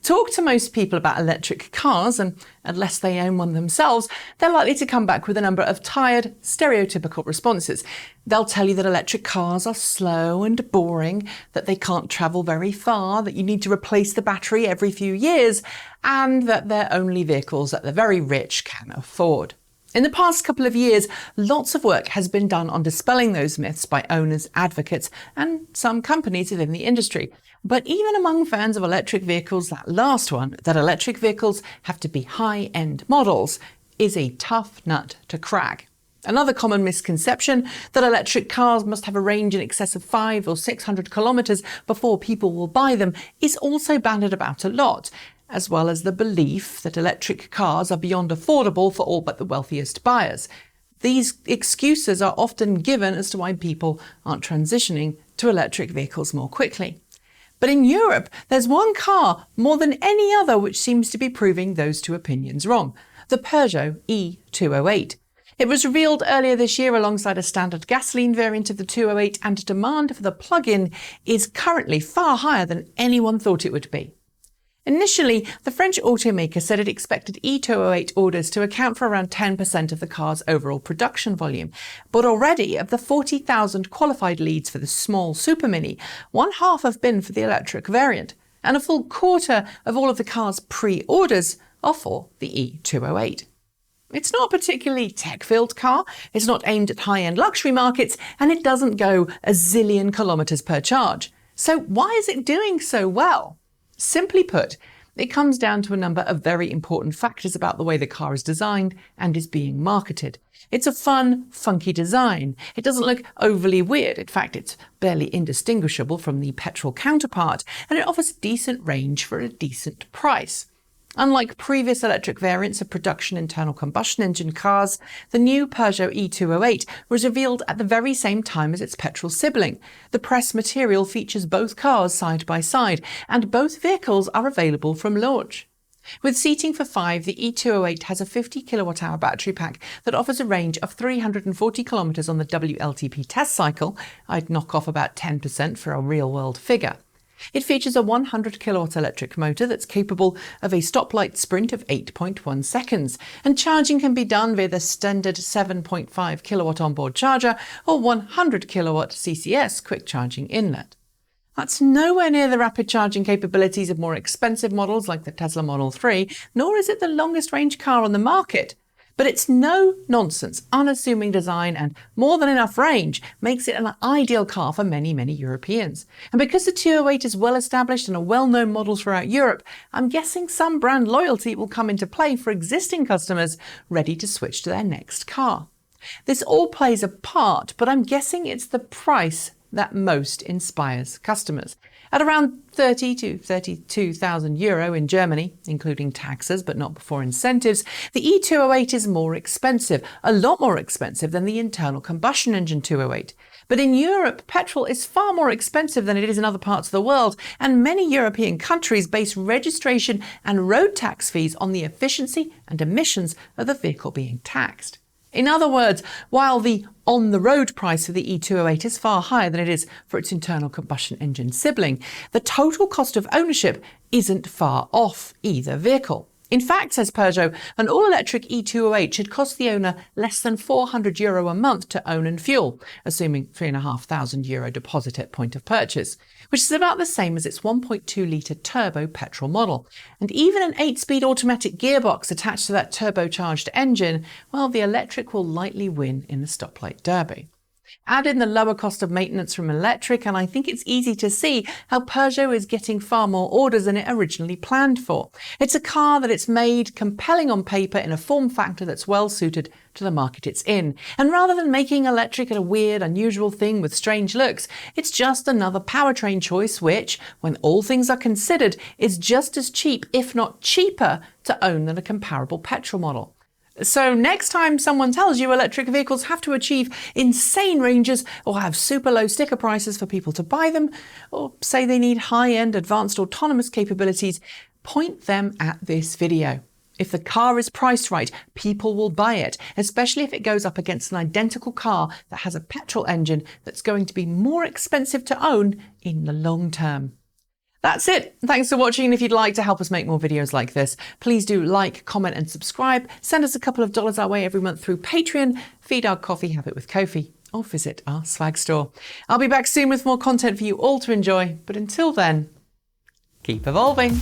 Talk to most people about electric cars, and unless they own one themselves, they're likely to come back with a number of tired, stereotypical responses. They'll tell you that electric cars are slow and boring, that they can't travel very far, that you need to replace the battery every few years, and that they're only vehicles that the very rich can afford. In the past couple of years, lots of work has been done on dispelling those myths by owners, advocates, and some companies within the industry. But even among fans of electric vehicles, that last one, that electric vehicles have to be high-end models, is a tough nut to crack. Another common misconception, that electric cars must have a range in excess of 500 or 600 kilometres before people will buy them, is also bandied about a lot, as well as the belief that electric cars are beyond affordable for all but the wealthiest buyers. These excuses are often given as to why people aren't transitioning to electric vehicles more quickly. But in Europe, there's one car more than any other which seems to be proving those two opinions wrong: the Peugeot e208. It was revealed earlier this year alongside a standard gasoline variant of the 208, and demand for the plug-in is currently far higher than anyone thought it would be. Initially, the French automaker said it expected e208 orders to account for around 10% of the car's overall production volume. But already, of the 40,000 qualified leads for the small Super Mini, one half have been for the electric variant, and a full quarter of all of the car's pre-orders are for the e208. It's not a particularly tech-filled car, it's not aimed at high-end luxury markets, and it doesn't go a zillion kilometres per charge. So why is it doing so well? Simply put, it comes down to a number of very important factors about the way the car is designed and is being marketed. It's a fun, funky design. It doesn't look overly weird. In fact, it's barely indistinguishable from the petrol counterpart, and it offers decent range for a decent price. Unlike previous electric variants of production internal combustion engine cars, the new Peugeot e208 was revealed at the very same time as its petrol sibling. The press material features both cars side by side, and both vehicles are available from launch. With seating for 5, the e208 has a 50 kilowatt-hour battery pack that offers a range of 340 kilometres on the WLTP test cycle. I'd knock off about 10% for a real-world figure. It features a 100 kilowatt electric motor that's capable of a stoplight sprint of 8.1 seconds, and charging can be done via the standard 7.5 kilowatt onboard charger or 100 kilowatt CCS quick charging inlet. That's nowhere near the rapid charging capabilities of more expensive models like the Tesla Model 3, nor is it the longest range car on the market. But its no-nonsense, unassuming design and more than enough range makes it an ideal car for many, many Europeans. And because the 208 is well established and a well-known model throughout Europe, I'm guessing some brand loyalty will come into play for existing customers ready to switch to their next car. This all plays a part, but I'm guessing it's the price that most inspires customers. At around 30 to 32,000 euro in Germany, including taxes but not before incentives, the e208 is more expensive, a lot more expensive than the internal combustion engine 208. But in Europe, petrol is far more expensive than it is in other parts of the world, and many European countries base registration and road tax fees on the efficiency and emissions of the vehicle being taxed. In other words, while the on-the-road price of the e208 is far higher than it is for its internal combustion engine sibling, the total cost of ownership isn't far off either vehicle. In fact, says Peugeot, an all-electric e208 should cost the owner less than €400 a month to own and fuel, assuming €3,500 deposit at point of purchase, which is about the same as its 1.2-litre turbo petrol model. And even an 8-speed automatic gearbox attached to that turbocharged engine, well, the electric will likely win in the stoplight derby. Add in the lower cost of maintenance from electric, and I think it's easy to see how Peugeot is getting far more orders than it originally planned for. It's a car that it's made compelling on paper in a form factor that's well suited to the market it's in. And rather than making electric a weird, unusual thing with strange looks, it's just another powertrain choice which, when all things are considered, is just as cheap, if not cheaper, to own than a comparable petrol model. So next time someone tells you electric vehicles have to achieve insane ranges or have super low sticker prices for people to buy them, or say they need high-end advanced autonomous capabilities, point them at this video. If the car is priced right, people will buy it, especially if it goes up against an identical car that has a petrol engine that's going to be more expensive to own in the long term. That's it. Thanks for watching. And if you'd like to help us make more videos like this, please do like, comment and subscribe. Send us a couple of dollars our way every month through Patreon, feed our coffee habit with Ko-fi, or visit our swag store. I'll be back soon with more content for you all to enjoy. But until then, keep evolving.